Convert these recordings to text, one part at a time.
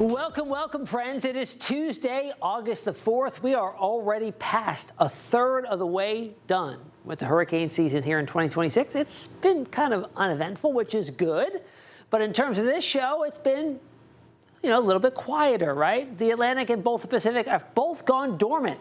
Welcome, welcome, friends. It is Tuesday, August the 4th. We are already past a third of the way done with the hurricane season here in 2026. It's been kind of uneventful, which is good. But in terms of this show, it's been, a little bit quieter, right? The Atlantic and both the Pacific have both gone dormant.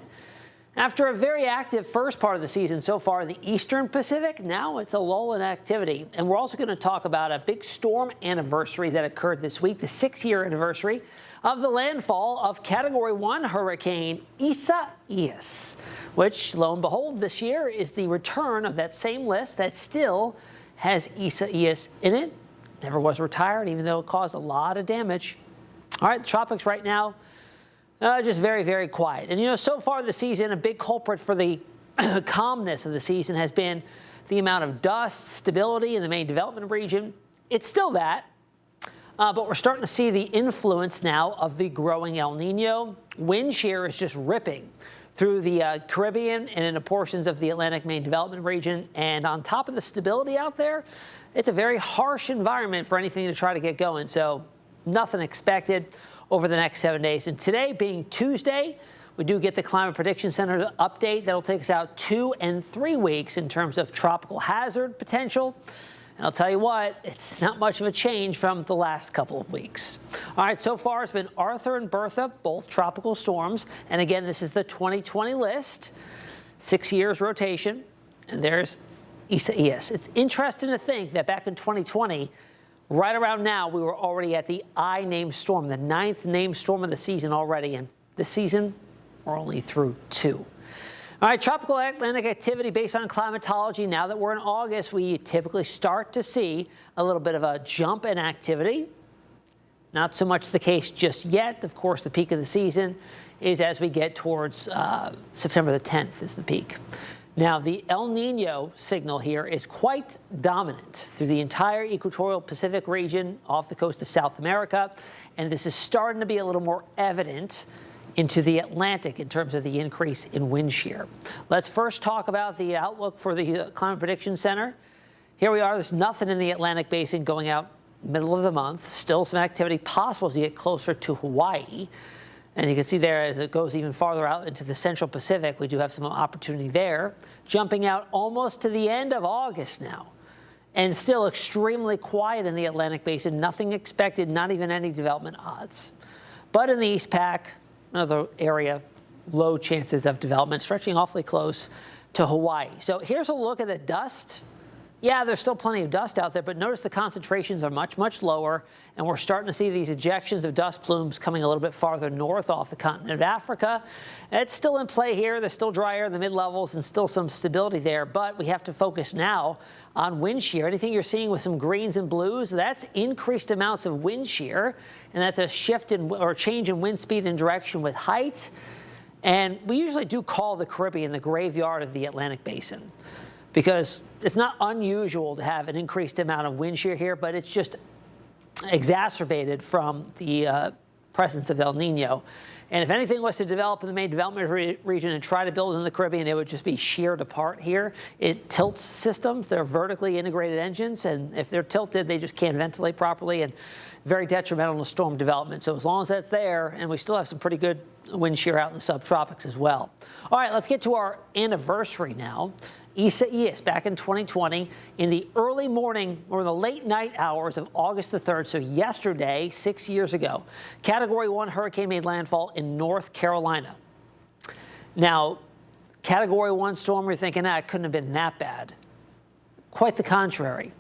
After a very active first part of the season so far in the Eastern Pacific, now it's a lull in activity. And we're also going to talk about a big storm anniversary that occurred this week, the 6-year anniversary of the landfall of Category 1 Hurricane Isaias, which, lo and behold, this year is the return of that same list that still has Isaias in it. Never was retired, even though it caused a lot of damage. All right, the tropics right now, just very, very quiet. And, so far this season, a big culprit for the calmness of the season has been the amount of dust, stability in the main development region. It's still that, but we're starting to see the influence now of the growing El Nino. Wind shear is just ripping through the Caribbean and into portions of the Atlantic main development region. And on top of the stability out there, it's a very harsh environment for anything to try to get going. So nothing expected over the next 7 days. And today being Tuesday, we do get the Climate Prediction Center update. That'll take us out 2 and 3 weeks in terms of tropical hazard potential. And I'll tell you what, it's not much of a change from the last couple of weeks. All right, so far it's been Arthur and Bertha, both tropical storms. And again, this is the 2020 list, 6 years rotation. And there's Isaias. It's interesting to think that back in 2020, right around now, we were already at the I named storm, the 9th named storm of the season already. And this season, we're only through 2. All right, tropical Atlantic activity based on climatology. Now that we're in August, we typically start to see a little bit of a jump in activity. Not so much the case just yet. Of course, the peak of the season is as we get towards September the 10th is the peak. Now, the El Nino signal here is quite dominant through the entire equatorial Pacific region off the coast of South America, and this is starting to be a little more evident into the Atlantic in terms of the increase in wind shear. Let's first talk about the outlook for the Climate Prediction Center. Here we are. There's nothing in the Atlantic basin going out middle of the month. Still some activity possible as you get closer to Hawaii. And you can see there as it goes even farther out into the Central Pacific, we do have some opportunity there. Jumping out almost to the end of August now. And still extremely quiet in the Atlantic basin. Nothing expected, not even any development odds. But in the East Pac, another area, low chances of development, stretching awfully close to Hawaii. So here's a look at the dust. Yeah, there's still plenty of dust out there, but notice the concentrations are much, much lower, and we're starting to see these ejections of dust plumes coming a little bit farther north off the continent of Africa. It's still in play here. They're still drier in the mid-levels and still some stability there, but we have to focus now on wind shear. Anything you're seeing with some greens and blues, that's increased amounts of wind shear, and that's a shift in or change in wind speed and direction with height. And we usually do call the Caribbean the graveyard of the Atlantic basin, because it's not unusual to have an increased amount of wind shear here, but it's just exacerbated from the presence of El Nino. And if anything was to develop in the main development region and try to build in the Caribbean, it would just be sheared apart here. It tilts systems. They're vertically integrated engines, and if they're tilted, they just can't ventilate properly, and very detrimental to storm development. So as long as that's there, and we still have some pretty good wind shear out in the subtropics as well. All right, let's get to our anniversary now. Isaias back in 2020 in the early morning or the late night hours of August the 3rd. So yesterday, 6 years ago, Category 1 hurricane made landfall in North Carolina. Now, Category 1 storm, you're thinking, it couldn't have been that bad. Quite the contrary.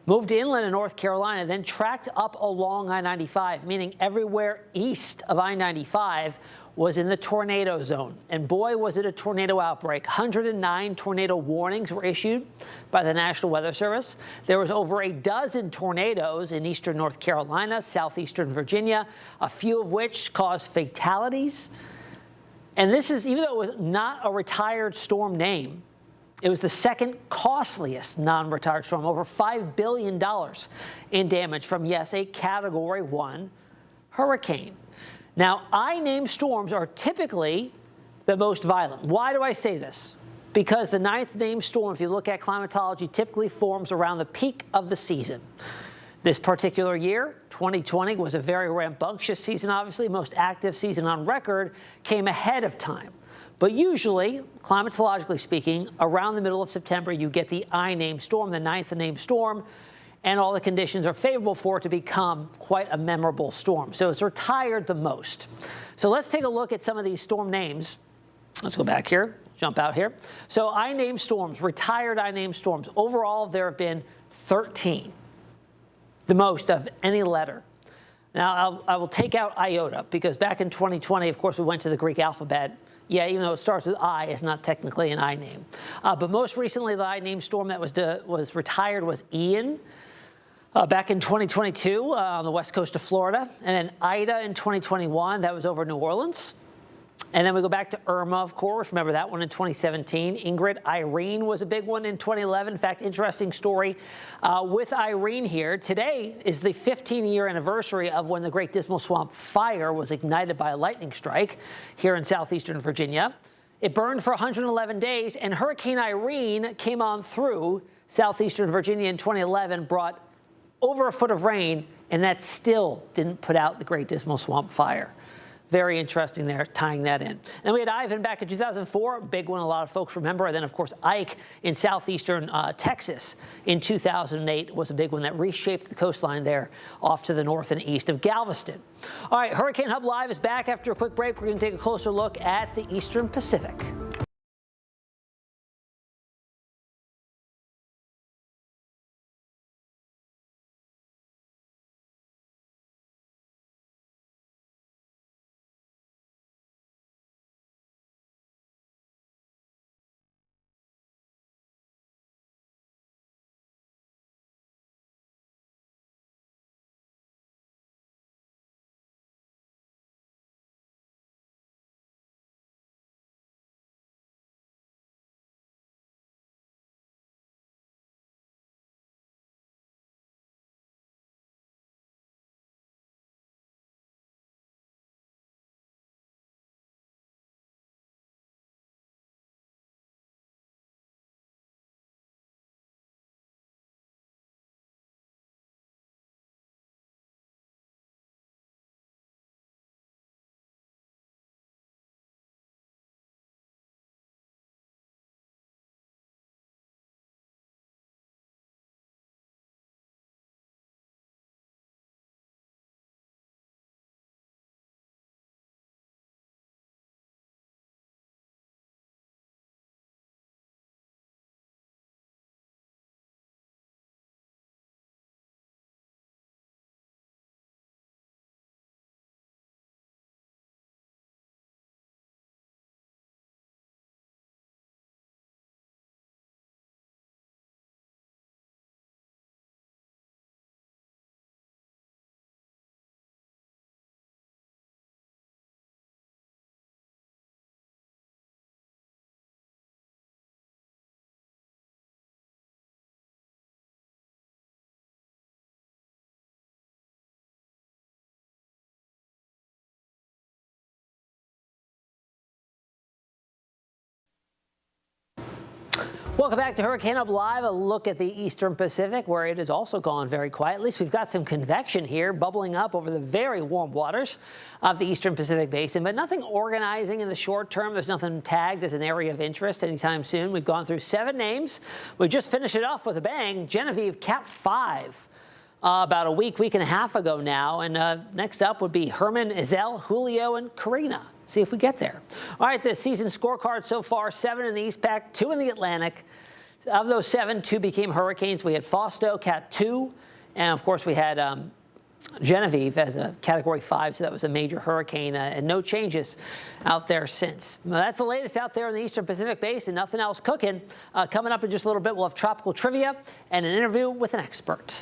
Moved inland in North Carolina, then tracked up along I-95, meaning everywhere east of I-95 was in the tornado zone. And boy, was it a tornado outbreak. 109 tornado warnings were issued by the National Weather Service. There was over a dozen tornadoes in eastern North Carolina, southeastern Virginia, a few of which caused fatalities. And this is, even though it was not a retired storm name, it was the second costliest non-retired storm, over $5 billion in damage from, yes, a Category 1 hurricane. Now, I-named storms are typically the most violent. Why do I say this? Because the 9th named storm, if you look at climatology, typically forms around the peak of the season. This particular year, 2020, was a very rambunctious season, obviously. Most active season on record came ahead of time. But usually, climatologically speaking, around the middle of September, you get the I-named storm, the ninth named storm, and all the conditions are favorable for it to become quite a memorable storm. So it's retired the most. So let's take a look at some of these storm names. Let's go back here, jump out here. So I-named storms, retired I-named storms. Overall, there have been 13, the most of any letter. Now, I will take out iota, because back in 2020, of course, we went to the Greek alphabet. Yeah, even though it starts with I, it's not technically an I name. But most recently, the I-named storm that was retired was Ian. Back in 2022 on the west coast of Florida, and then Ida in 2021, that was over New Orleans. And then we go back to Irma, of course. Remember that one in 2017. Ingrid, Irene was a big one in 2011. In fact, interesting story with Irene here. Today is the 15-year anniversary of when the Great Dismal Swamp fire was ignited by a lightning strike here in southeastern Virginia. It burned for 111 days, and Hurricane Irene came on through southeastern Virginia in 2011, brought over a foot of rain, and that still didn't put out the Great Dismal Swamp fire. Very interesting there, tying that in. And we had Ivan back in 2004, big one a lot of folks remember. And then, of course, Ike in southeastern Texas in 2008 was a big one that reshaped the coastline there off to the north and east of Galveston. All right, Hurricane Hub Live is back after a quick break. We're going to take a closer look at the Eastern Pacific. Welcome back to Hurricane Hub Live, a look at the Eastern Pacific, where it has also gone very quiet. At least we've got some convection here bubbling up over the very warm waters of the Eastern Pacific Basin, but nothing organizing in the short term. There's nothing tagged as an area of interest anytime soon. We've gone through 7 names. We just finished it off with a bang. Genevieve, Cat 5. About a week and a half ago now. And next up would be Herman, Isel, Julio, and Karina. See if we get there. All right, the season scorecard so far, 7 in the East Pac, 2 in the Atlantic. Of those 7, 2 became hurricanes. We had Fausto, Cat 2, and of course we had Genevieve as a Category 5, so that was a major hurricane, and no changes out there since. Well, that's the latest out there in the Eastern Pacific Basin. Nothing else cooking. Coming up in just a little bit, we'll have tropical trivia and an interview with an expert.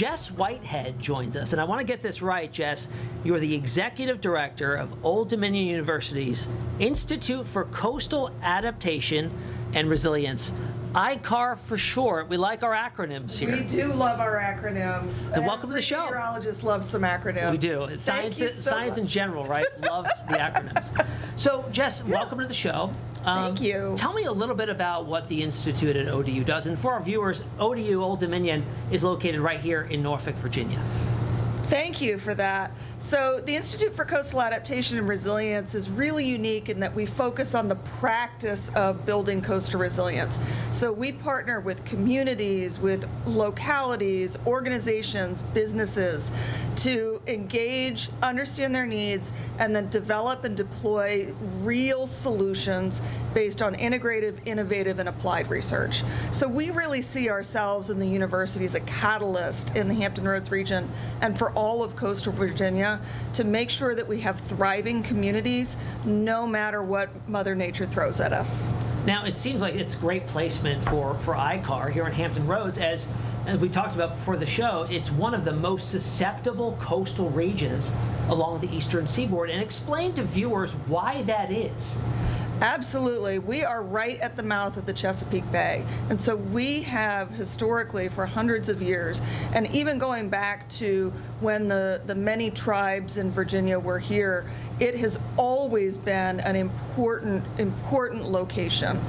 Jess Whitehead joins us, and I want to get this right, Jess. You're the Executive Director of Old Dominion University's Institute for Coastal Adaptation and Resilience. ICAR for short. We like our acronyms here. We do love our acronyms. And welcome to the show. Meteorologists love some acronyms. We do. Science in general, right? Loves the acronyms. So, Jess, welcome to the show. Thank you. Tell me a little bit about what the Institute at ODU does. And for our viewers, ODU, Old Dominion, is located right here in Norfolk, Virginia. Thank you for that. So the Institute for Coastal Adaptation and Resilience is really unique in that we focus on the practice of building coastal resilience. So we partner with communities, with localities, organizations, businesses to engage, understand their needs, and then develop and deploy real solutions based on integrative, innovative, and applied research. So we really see ourselves in the university as a catalyst in the Hampton Roads region and for all of coastal Virginia to make sure that we have thriving communities no matter what Mother Nature throws at us. Now, it seems like it's great placement for ICAR here in Hampton Roads. As we talked about before the show, it's one of the most susceptible coastal regions along the eastern seaboard. And explain to viewers why that is. Absolutely. We are right at the mouth of the Chesapeake Bay. And so we have historically for hundreds of years, and even going back to when the many tribes in Virginia were here, it has always been an important location.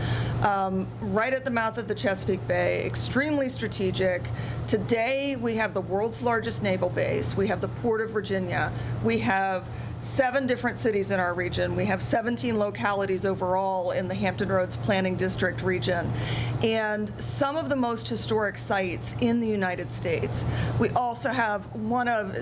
Right at the mouth of the Chesapeake Bay, extremely strategic. Today we have the world's largest naval base. We have the Port of Virginia. We have 7 different cities in our region. We have 17 localities overall in the Hampton Roads Planning District region, and some of the most historic sites in the United States. We also have one of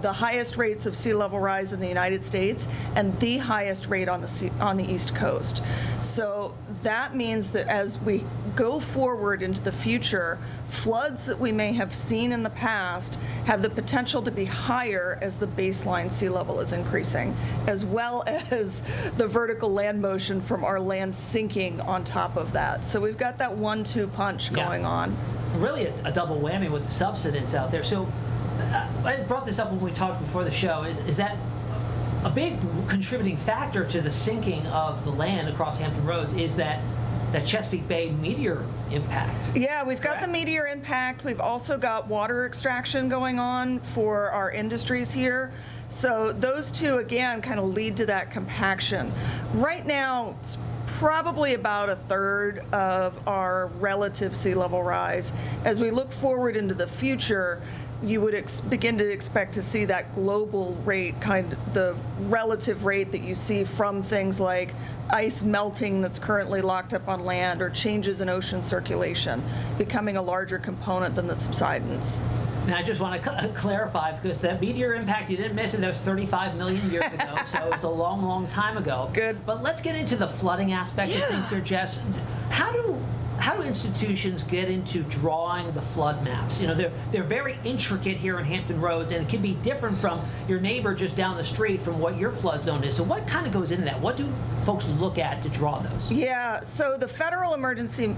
the highest rates of sea level rise in the United States and the highest rate on the East Coast. So that means that as we go forward into the future, floods that we may have seen in the past have the potential to be higher as the baseline sea level is increasing, as well as the vertical land motion from our land sinking on top of that. So we've got that 1-2 punch going on. Really a double whammy with the subsidence out there. So I brought this up when we talked before the show. Is that a big contributing factor to the sinking of the land across Hampton Roads is that Chesapeake Bay meteor impact? Yeah, we've got the meteor impact. We've also got water extraction going on for our industries here. So those two, again, kind of lead to that compaction. Right now, it's probably about 1/3 of our relative sea level rise. As we look forward into the future, you would begin to expect to see that global rate, kind of the relative rate that you see from things like ice melting that's currently locked up on land or changes in ocean circulation, becoming a larger component than the subsidence. Now, I just want to clarify, because that meteor impact, you didn't miss it. That was 35 million years ago, so it was a long, long time ago. Good. But let's get into the flooding aspect of things here, Jess. How do institutions get into drawing the flood maps? You know, they're very intricate here in Hampton Roads, and it can be different from your neighbor just down the street from what your flood zone is. So what kind of goes into that? What do folks look at to draw those? Yeah, so the Federal Emergency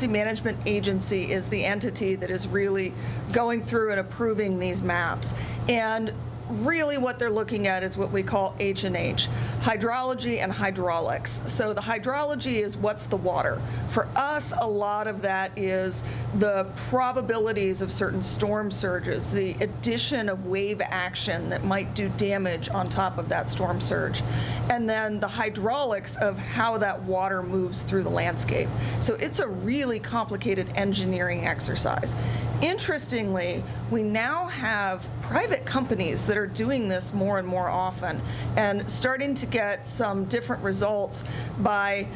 Management Agency is the entity that is really going through and approving these maps. And really what they're looking at is what we call H&H, hydrology and hydraulics. So the hydrology is what's the water. For us, a lot of that is the probabilities of certain storm surges, the addition of wave action that might do damage on top of that storm surge, and then the hydraulics of how that water moves through the landscape. So it's a really complicated engineering exercise. Interestingly, we now have private companies that are doing this more and more often and starting to get some different results by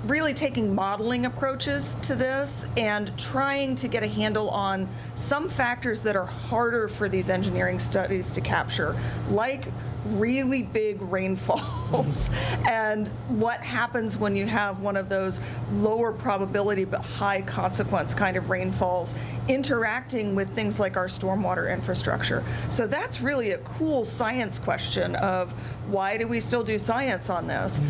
really taking modeling approaches to this and trying to get a handle on some factors that are harder for these engineering studies to capture, like really big rainfalls and what happens when you have one of those lower probability but high consequence kind of rainfalls interacting with things like our stormwater infrastructure. So that's really a cool science question of why do we still do science on this?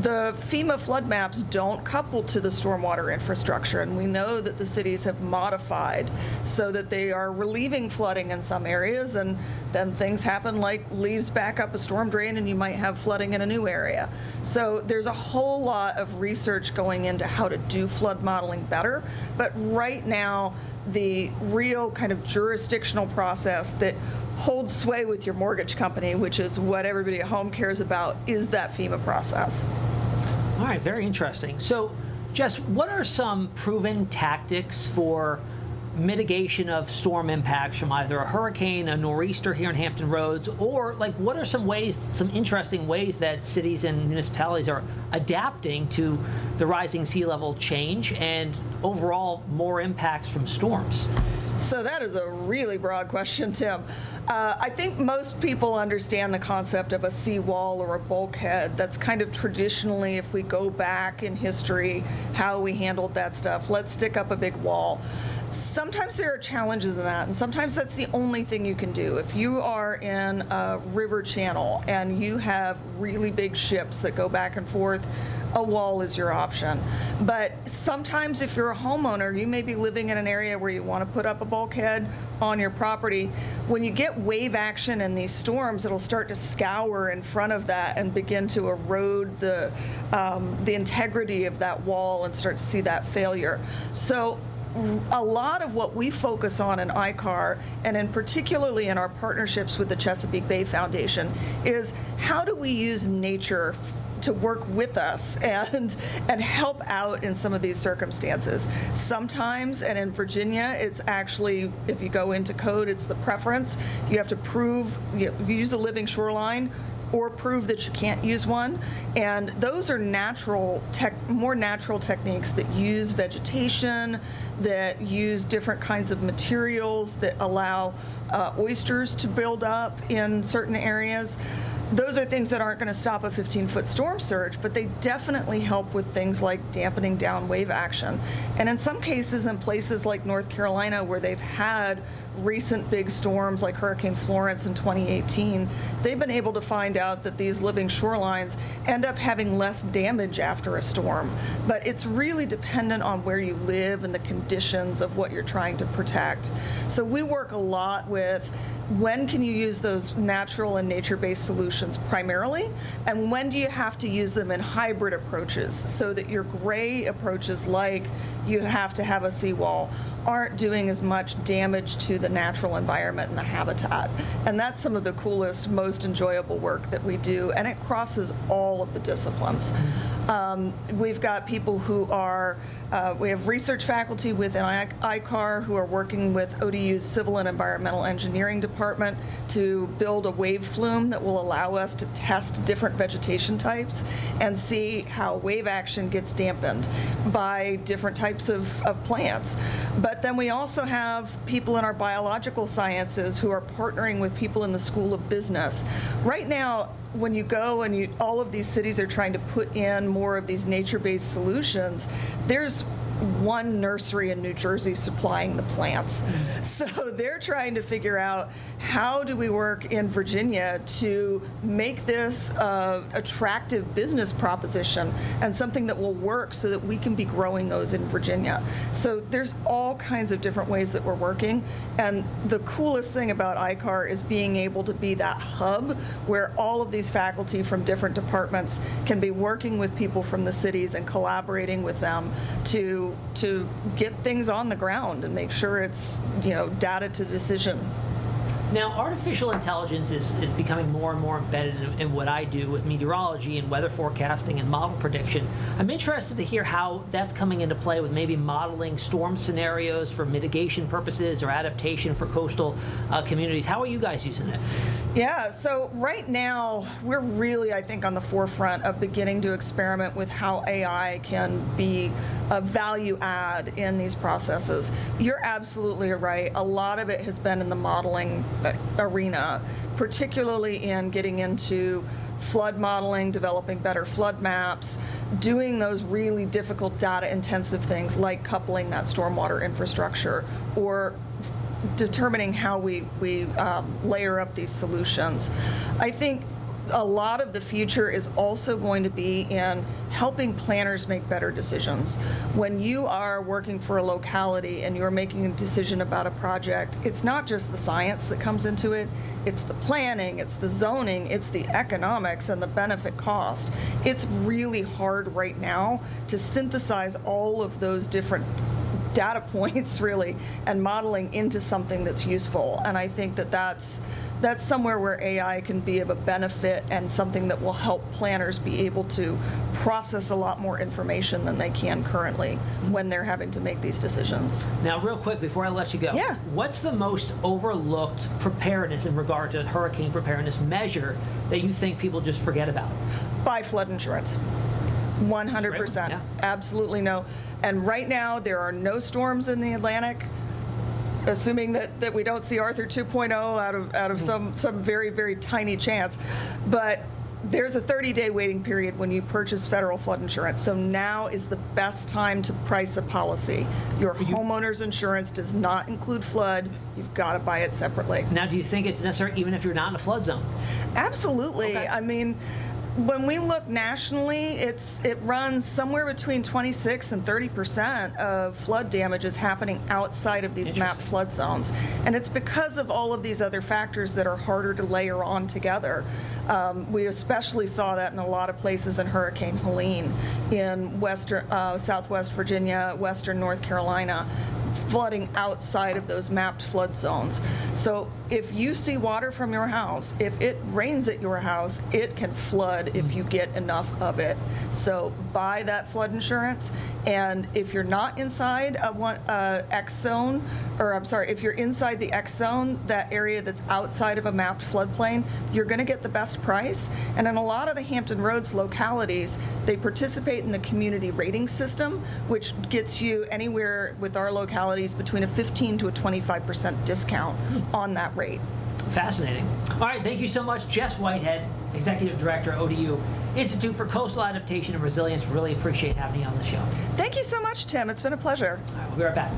The FEMA flood maps don't couple to the stormwater infrastructure, and we know that the cities have modified so that they are relieving flooding in some areas, and then things happen like leaves back up a storm drain and you might have flooding in a new area. So there's a whole lot of research going into how to do flood modeling better, but right now the real kind of jurisdictional process that holds sway with your mortgage company, which is what everybody at home cares about, is that FEMA process. All right, very interesting. So, Jess, what are some proven tactics for mitigation of storm impacts from either a hurricane, a nor'easter here in Hampton Roads, or like what are some ways, some interesting ways that cities and municipalities are adapting to the rising sea level change and overall more impacts from storms? So that is a really broad question, Tim. I think most people understand the concept of a seawall or a bulkhead. That's kind of traditionally, if we go back in history, how we handled that stuff. Let's stick up a big wall. Sometimes there are challenges in that, and sometimes that's the only thing you can do. If you are in a river channel and you have really big ships that go back and forth, a wall is your option. But sometimes if you're a homeowner, you may be living in an area where you want to put up a bulkhead on your property. When you get wave action in these storms, it'll start to scour in front of that and begin to erode the integrity of that wall and start to see that failure. So a lot of what we focus on in ICAR, and in particularly in our partnerships with the Chesapeake Bay Foundation, is how do we use nature to work with us and help out in some of these circumstances. Sometimes, and in Virginia, it's actually, if you go into code, it's the preference. You have to prove, you use a living shoreline or prove that you can't use one. And those are more natural techniques that use vegetation, that use different kinds of materials that allow oysters to build up in certain areas. Those are things that aren't going to stop a 15-foot storm surge, but they definitely help with things like dampening down wave action. And in some cases, in places like North Carolina, where they've had recent big storms like Hurricane Florence in 2018, they've been able to find out that these living shorelines end up having less damage after a storm. But it's really dependent on where you live and the conditions of what you're trying to protect. So we work a lot with when can you use those natural and nature-based solutions primarily, and when do you have to use them in hybrid approaches so that your gray approaches, like you have to have a seawall, aren't doing as much damage to the natural environment and the habitat. And that's some of the coolest, most enjoyable work that we do, and it crosses all of the disciplines. We've got people who are, we have research faculty within ICAR who are working with ODU's Civil and Environmental Engineering Department to build a wave flume that will allow us to test different vegetation types and see how wave action gets dampened by different types of plants. But then we also have people in our biological sciences who are partnering with people in the School of Business. Right now, when you go and all of these cities are trying to put in more of these nature-based solutions, there's one nursery in New Jersey supplying the plants. So they're trying to figure out how do we work in Virginia to make this an attractive business proposition and something that will work so that we can be growing those in Virginia. So there's all kinds of different ways that we're working. And the coolest thing about ICAR is being able to be that hub where all of these faculty from different departments can be working with people from the cities and collaborating with them to get things on the ground and make sure it's, data to decision. Now, artificial intelligence is becoming more and more embedded in what I do with meteorology and weather forecasting and model prediction. I'm interested to hear how that's coming into play with maybe modeling storm scenarios for mitigation purposes or adaptation for coastal communities. How are you guys using it? Yeah, so right now, we're really, I think, on the forefront of beginning to experiment with how AI can be a value add in these processes. You're absolutely right. A lot of it has been in the modeling arena, particularly in getting into flood modeling, developing better flood maps, doing those really difficult data intensive things like coupling that stormwater infrastructure or determining how we layer up these solutions. I think a lot of the future is also going to be in helping planners make better decisions. When you are working for a locality and you're making a decision about a project, it's not just the science that comes into it, it's the planning, it's the zoning, it's the economics and the benefit cost. It's really hard right now to synthesize all of those different data points really and modeling into something that's useful. And I think that that's somewhere where AI can be of a benefit and something that will help planners be able to process a lot more information than they can currently when they're having to make these decisions. Now, real quick before I let you go, Yeah. What's the most overlooked preparedness in regard to hurricane preparedness measure that you think people just forget about? Buy flood insurance. 100%. Yeah. Absolutely no. And right now, there are no storms in the Atlantic, assuming that we don't see Arthur 2.0 out of some very, very tiny chance. But there's a 30-day waiting period when you purchase federal flood insurance. So now is the best time to price a policy. Your homeowner's insurance does not include flood. You've got to buy it separately. Now, do you think it's necessary even if you're not in a flood zone? Absolutely. Okay. I mean, when we look nationally, it runs somewhere between 26 and 30% of flood damage is happening outside of these mapped flood zones. And it's because of all of these other factors that are harder to layer on together. We especially saw that in a lot of places in Hurricane Helene in Southwest Virginia, Western North Carolina, flooding outside of those mapped flood zones. So if you see water from your house, if it rains at your house, it can flood if you get enough of it. So buy that flood insurance. And if you're not inside X zone, or I'm sorry, if you're inside the X zone, that area that's outside of a mapped floodplain, you're going to get the best price. And in a lot of the Hampton Roads localities, they participate in the community rating system, which gets you anywhere with our localities between a 15 to a 25% discount on that rate. Fascinating. All right, thank you so much, Jess Whitehead, Executive Director, ODU Institute for Coastal Adaptation and Resilience. Really appreciate having you on the show. Thank you so much, Tim. It's been a pleasure. All right, we'll be right back.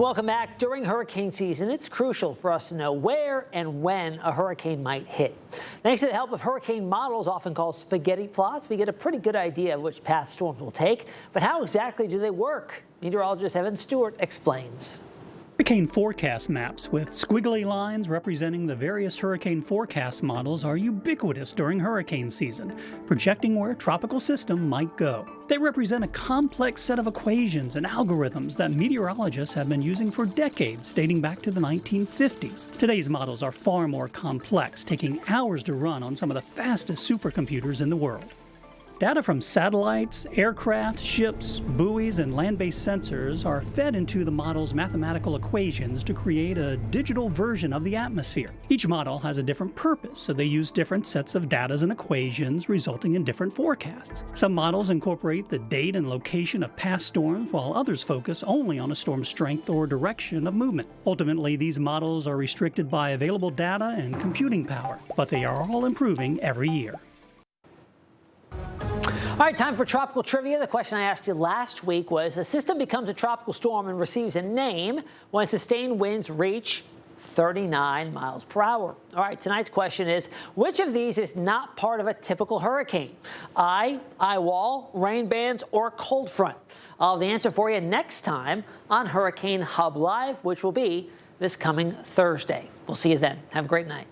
Welcome back. During hurricane season, it's crucial for us to know where and when a hurricane might hit. Thanks to the help of hurricane models, often called spaghetti plots, we get a pretty good idea of which path storms will take. But how exactly do they work? Meteorologist Evan Stewart explains. Hurricane forecast maps with squiggly lines representing the various hurricane forecast models are ubiquitous during hurricane season, projecting where a tropical system might go. They represent a complex set of equations and algorithms that meteorologists have been using for decades, dating back to the 1950s. Today's models are far more complex, taking hours to run on some of the fastest supercomputers in the world. Data from satellites, aircraft, ships, buoys, and land-based sensors are fed into the model's mathematical equations to create a digital version of the atmosphere. Each model has a different purpose, so they use different sets of data and equations, resulting in different forecasts. Some models incorporate the date and location of past storms, while others focus only on a storm's strength or direction of movement. Ultimately, these models are restricted by available data and computing power, but they are all improving every year. All right, time for tropical trivia. The question I asked you last week was, a system becomes a tropical storm and receives a name when sustained winds reach 39 miles per hour. All right, tonight's question is, which of these is not part of a typical hurricane? Eye wall, rain bands, or cold front? I'll have the answer for you next time on Hurricane Hub Live, which will be this coming Thursday. We'll see you then. Have a great night.